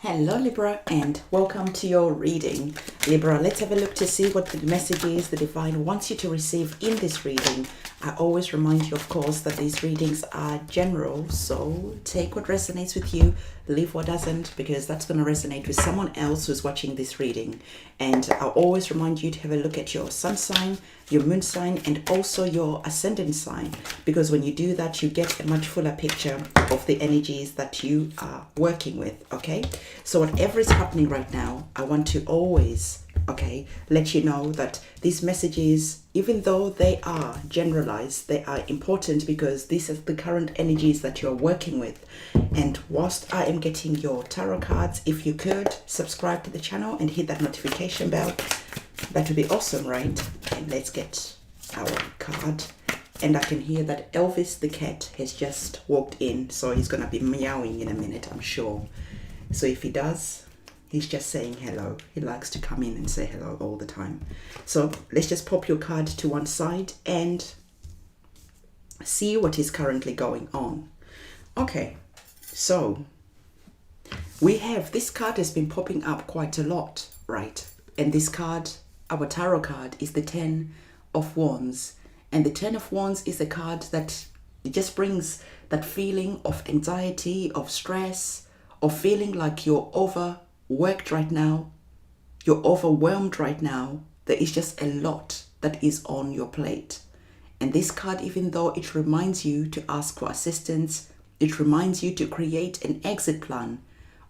Hello Libra, and welcome to your reading. Libra, let's have a look to see what the message is the divine wants you to receive in this reading. I always remind you, of course, that these readings are general, so take what resonates with you, leave what doesn't, because that's going to resonate with someone else who's watching this reading. And I'll always remind you to have a look at your sun sign, your moon sign, and also your ascendant sign, because when you do that, you get a much fuller picture of the energies that you are working with. Okay, so whatever is happening right now, I want to always let you know that these messages, even though they are generalized, they are important because these are the current energies that you're working with. And whilst I am getting your tarot cards, if you could subscribe to the channel and hit that notification bell, that would be awesome, right? And let's get our card. And I can hear that Elvis the cat has just walked in, so he's gonna be meowing in a minute, I'm sure. So if he does, he's just saying hello. He likes to come in and say hello all the time. So let's just pop your card to one side and see what is currently going on. Okay, so we have, this card has been popping up quite a lot, right? And this card, our tarot card, is the 10 of Wands. And the 10 of Wands is a card that it just brings that feeling of anxiety, of stress, of feeling like you're overworked right now, you're overwhelmed right now. There is just a lot that is on your plate. And this card, even though it reminds you to ask for assistance, it reminds you to create an exit plan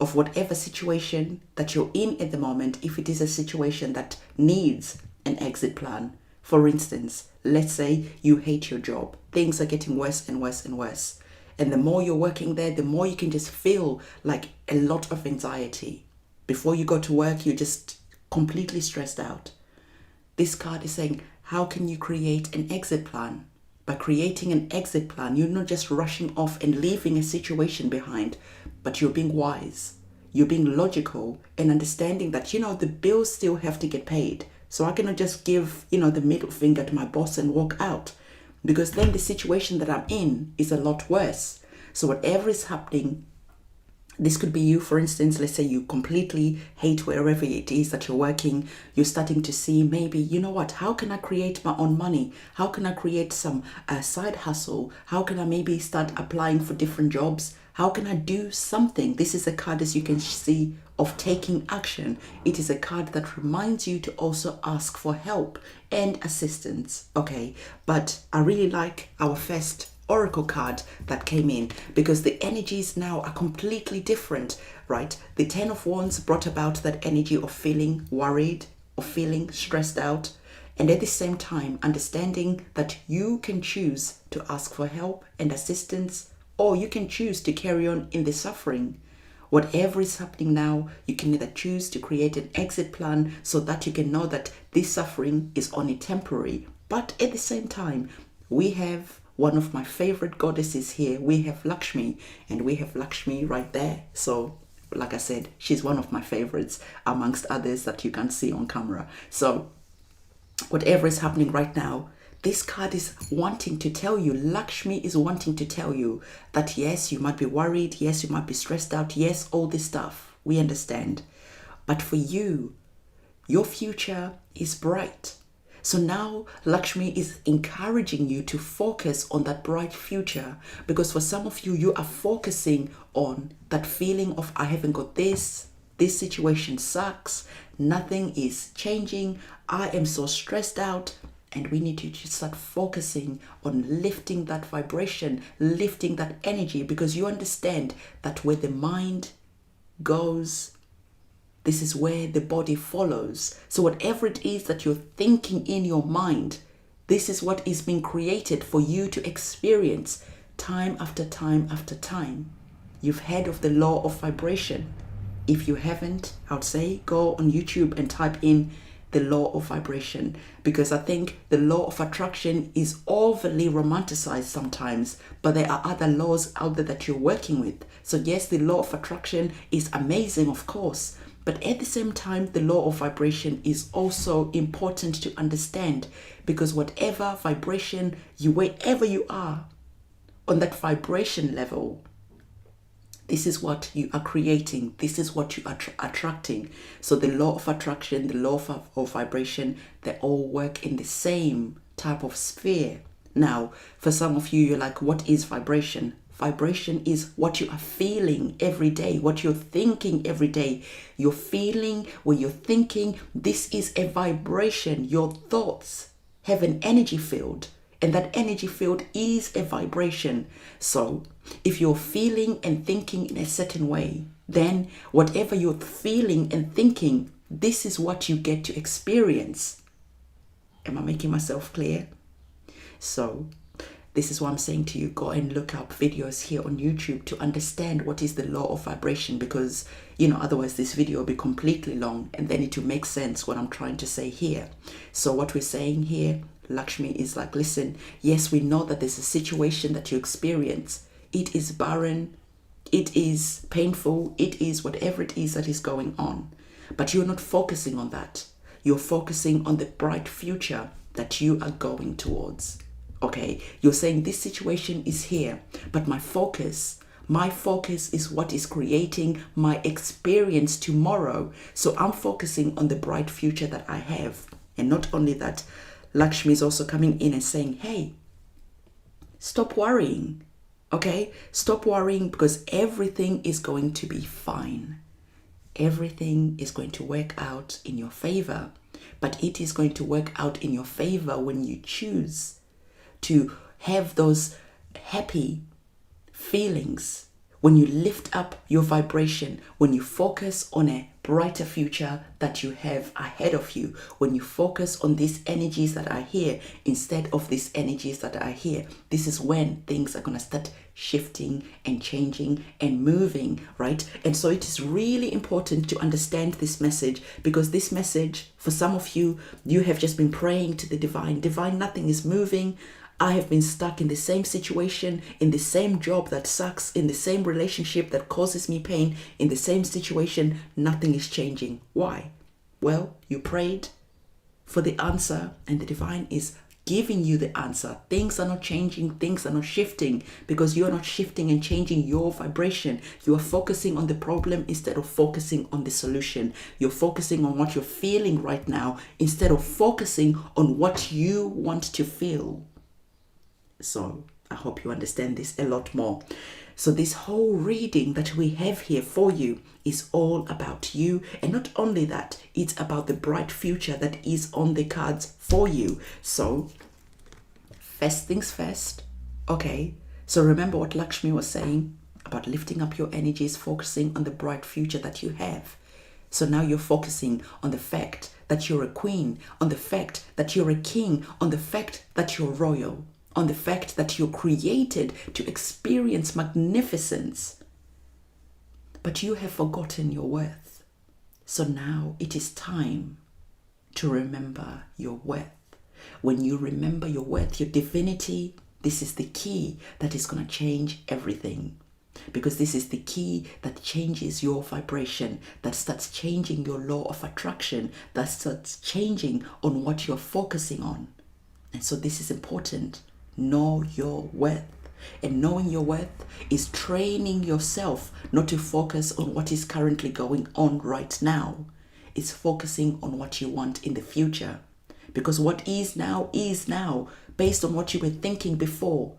of whatever situation that you're in at the moment, if it is a situation that needs an exit plan. For instance, let's say you hate your job. Things are getting worse and worse and worse. And the more you're working there, the more you can just feel like a lot of anxiety. Before you go to work, you're just completely stressed out. This card is saying, how can you create an exit plan? By creating an exit plan, you're not just rushing off and leaving a situation behind, but you're being wise. You're being logical and understanding that, the bills still have to get paid. So I cannot just give, the middle finger to my boss and walk out, because then the situation that I'm in is a lot worse. So whatever is happening, this could be you, for instance. Let's say you completely hate wherever it is that you're working. You're starting to see maybe, how can I create my own money? How can I create some side hustle? How can I maybe start applying for different jobs? How can I do something? This is a card, as you can see, of taking action. It is a card that reminds you to also ask for help and assistance. Okay, but I really like our first oracle card that came in, because the energies now are completely different, right? The 10 of Wands brought about that energy of feeling worried, of feeling stressed out, and at the same time understanding that you can choose to ask for help and assistance, or you can choose to carry on in the suffering. Whatever is happening now, you can either choose to create an exit plan so that you can know that this suffering is only temporary. But at the same time, we have one of my favorite goddesses here. We have Lakshmi, and we have Lakshmi right there. So, like I said, she's one of my favorites amongst others that you can see on camera. So, whatever is happening right now, this card is wanting to tell you, Lakshmi is wanting to tell you that yes, you might be worried, yes, you might be stressed out, yes, all this stuff, we understand. But for you, your future is bright. So now Lakshmi is encouraging you to focus on that bright future, because for some of you, you are focusing on that feeling of, I haven't got this situation sucks, nothing is changing, I am so stressed out. And we need you to start focusing on lifting that vibration, lifting that energy, because you understand that where the mind goes, this is where the body follows. So whatever it is that you're thinking in your mind, this is what is being created for you to experience time after time after time. You've heard of the law of vibration. If you haven't, I would say go on YouTube and type in the law of vibration, because I think the law of attraction is overly romanticized sometimes, but there are other laws out there that you're working with. So yes, the law of attraction is amazing, of course, but at the same time, the law of vibration is also important to understand, because whatever vibration wherever you are on that vibration level, This is what you are creating. This is what you are attracting. So the law of attraction, the law of vibration, they all work in the same type of sphere. Now, for some of you, you're like, what is vibration? Vibration is what you are feeling every day, what you're thinking every day. You're feeling, when you're thinking, this is a vibration. Your thoughts have an energy field, and that energy field is a vibration. So if you're feeling and thinking in a certain way, then whatever you're feeling and thinking, this is what you get to experience. Am I making myself clear? So this is what I'm saying to you. Go and look up videos here on YouTube to understand what is the law of vibration, because, otherwise this video will be completely long and then it will make sense what I'm trying to say here. So what we're saying here, Lakshmi is like, listen, yes, we know that there's a situation that you experience. It is barren. It is painful. It is whatever it is that is going on. But you're not focusing on that. You're focusing on the bright future that you are going towards. Okay, you're saying this situation is here, but my focus is what is creating my experience tomorrow. So I'm focusing on the bright future that I have. And not only that, Lakshmi is also coming in and saying, hey, stop worrying. Okay, stop worrying, because everything is going to be fine. Everything is going to work out in your favor, but it is going to work out in your favor when you choose to have those happy feelings, when you lift up your vibration, when you focus on a brighter future that you have ahead of you, when you focus on these energies that are here instead of these energies that are here. This is when things are going to start shifting and changing and moving, right? And so it is really important to understand this message, because this message, for some of you, you have just been praying to the divine. Divine, nothing is moving. I have been stuck in the same situation, in the same job that sucks, in the same relationship that causes me pain, in the same situation. Nothing is changing. Why? Well, you prayed for the answer, and the divine is giving you the answer. Things are not changing. Things are not shifting, because you are not shifting and changing your vibration. You are focusing on the problem instead of focusing on the solution. You're focusing on what you're feeling right now instead of focusing on what you want to feel. So I hope you understand this a lot more. So this whole reading that we have here for you is all about you. And not only that, it's about the bright future that is on the cards for you. So first things first. Okay. So remember what Lakshmi was saying about lifting up your energies, focusing on the bright future that you have. So now you're focusing on the fact that you're a queen, on the fact that you're a king, on the fact that you're royal, on the fact that you're created to experience magnificence. But you have forgotten your worth. So now it is time to remember your worth. When you remember your worth, your divinity, this is the key that is going to change everything. Because this is the key that changes your vibration, that starts changing your law of attraction, that starts changing on what you're focusing on. And so this is important. Know your worth. And knowing your worth is training yourself not to focus on what is currently going on right now. It's focusing on what you want in the future. Because what is now based on what you were thinking before.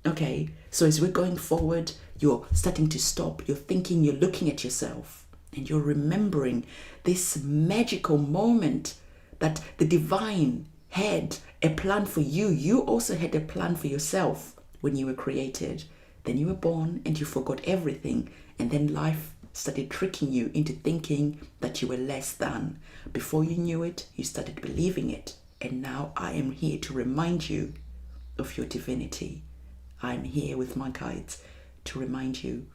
Okay, so as we're going forward, you're starting to stop. You're thinking, you're looking at yourself, and you're remembering this magical moment that the divine had a plan for you. You also had a plan for yourself when you were created. Then you were born and you forgot everything. And then life started tricking you into thinking that you were less than. Before you knew it, you started believing it. And now I am here to remind you of your divinity. I'm here with my guides to remind you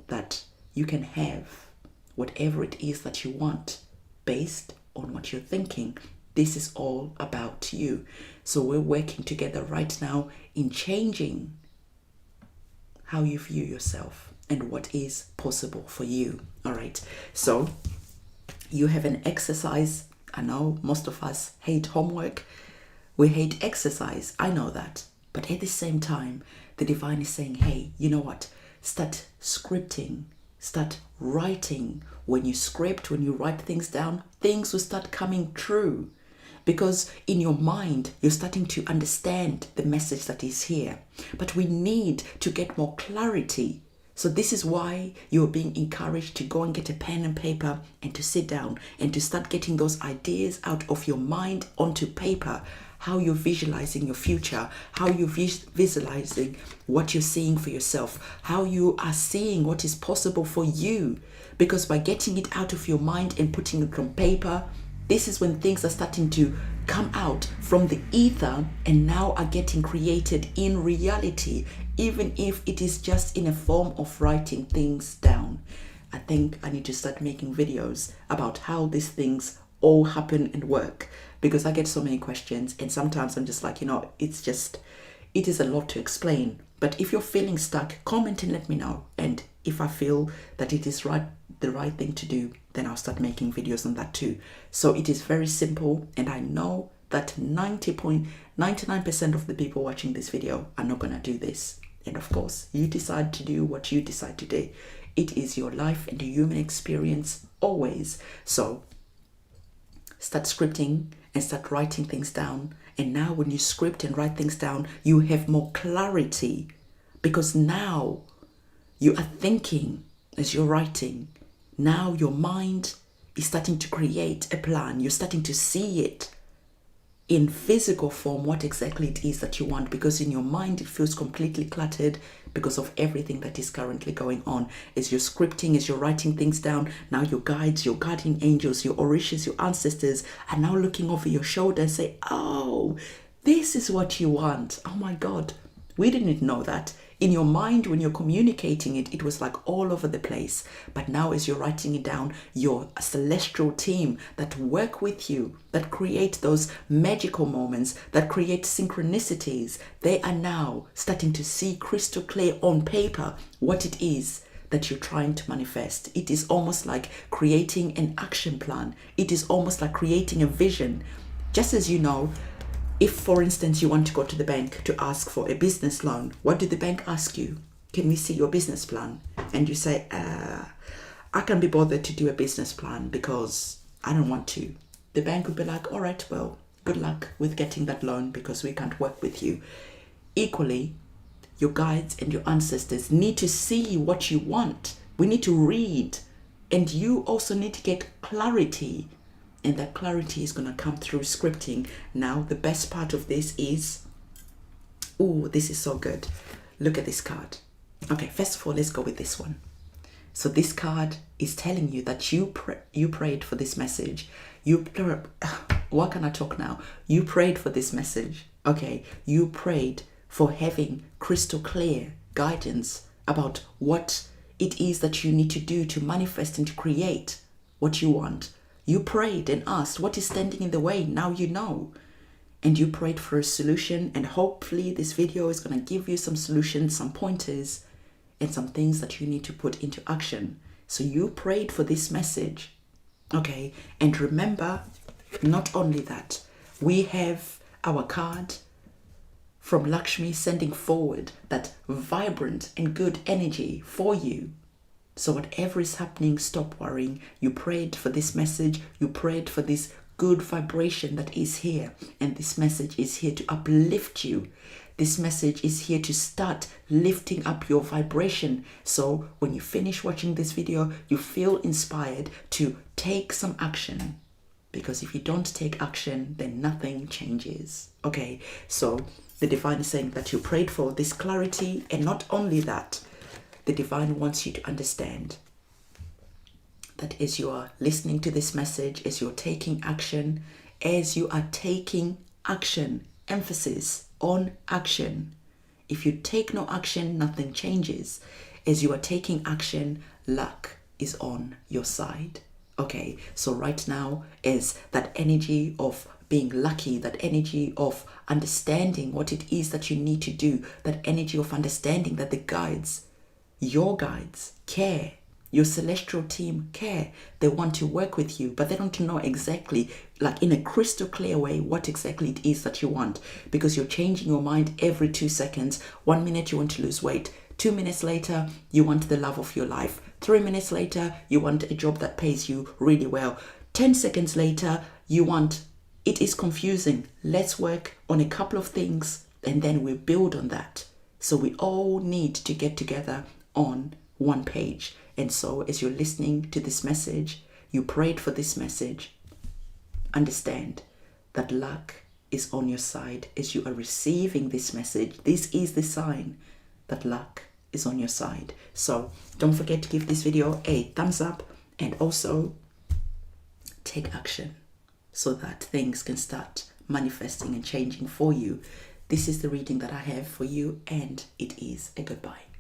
that you can have whatever it is that you want based on what you're thinking. This is all about you. So we're working together right now in changing how you view yourself and what is possible for you. All right. So you have an exercise. I know most of us hate homework. We hate exercise. I know that. But at the same time, the divine is saying, hey, you know what? start scripting, start writing. When you script, when you write things down, things will start coming true. Because in your mind, you're starting to understand the message that is here. But we need to get more clarity. So this is why you're being encouraged to go and get a pen and paper and to sit down and to start getting those ideas out of your mind onto paper. How you're visualizing your future, how you're visualizing what you're seeing for yourself, how you are seeing what is possible for you. Because by getting it out of your mind and putting it on paper, this is when things are starting to come out from the ether and now are getting created in reality, even if it is just in a form of writing things down. I think I need to start making videos about how these things all happen and work, because I get so many questions and sometimes I'm just like, it is a lot to explain. But if you're feeling stuck, comment and let me know. And if I feel that it is the right thing to do, then I'll start making videos on that too. So it is very simple, and I know that 99% of the people watching this video are not going to do this. And of course, you decide to do what you decide to do. It is your life and the human experience always. So start scripting and start writing things down. And now when you script and write things down, you have more clarity, because now you are thinking as you're writing. Now your mind is starting to create a plan. You're starting to see it in physical form, what exactly it is that you want, because in your mind it feels completely cluttered because of everything that is currently going on. As you're scripting, as you're writing things down, now your guides, your guardian angels, your orishas, your ancestors are now looking over your shoulder and say, oh, this is what you want. Oh my God, we didn't know that. In your mind, when you're communicating it, it was like all over the place. But now as you're writing it down, your celestial team that work with you, that create those magical moments, that create synchronicities, they are now starting to see crystal clear on paper what it is that you're trying to manifest. It is almost like creating an action plan. It is almost like creating a vision. Just as if, for instance, you want to go to the bank to ask for a business loan, what do the bank ask you? Can we see your business plan? And you say, I can't be bothered to do a business plan because I don't want to. The bank would be like, all right, well, good luck with getting that loan because we can't work with you. Equally, your guides and your ancestors need to see what you want. We need to read. And you also need to get clarity. And that clarity is going to come through scripting. Now, the best part of this is, this is so good. Look at this card. Okay, first of all, let's go with this one. So this card is telling you that you prayed for this message. What can I talk now? You prayed for this message. Okay, you prayed for having crystal clear guidance about what it is that you need to do to manifest and to create what you want. You prayed and asked, what is standing in the way? Now you know. And you prayed for a solution, and hopefully this video is going to give you some solutions, some pointers, and some things that you need to put into action. So you prayed for this message. Okay, and remember, not only that, we have our card from Lakshmi sending forward that vibrant and good energy for you. So whatever is happening, stop worrying. You prayed for this message. You prayed for this good vibration that is here. And this message is here to uplift you. This message is here to start lifting up your vibration. So when you finish watching this video, you feel inspired to take some action. Because if you don't take action, then nothing changes. Okay, so the divine is saying that you prayed for this clarity, and not only that, the divine wants you to understand that as you are listening to this message, as you're taking action, emphasis on action. If you take no action, nothing changes. As you are taking action, luck is on your side. Okay, so right now is that energy of being lucky, that energy of understanding what it is that you need to do, that energy of understanding that the guides, your guides care, your celestial team care. They want to work with you, but they don't know exactly, like in a crystal clear way, what exactly it is that you want, because you're changing your mind every 2 seconds. 1 minute you want to lose weight, 2 minutes later, you want the love of your life. 3 minutes later, you want a job that pays you really well. 10 seconds later, you want, it is confusing. Let's work on a couple of things and then we'll build on that. So we all need to get together on one page. And so as you're listening to this message, you prayed for this message, understand that luck is on your side. As you are receiving this message, this is the sign that luck is on your side. So don't forget to give this video a thumbs up and also take action so that things can start manifesting and changing for you. This is the reading that I have for you, and it is a goodbye.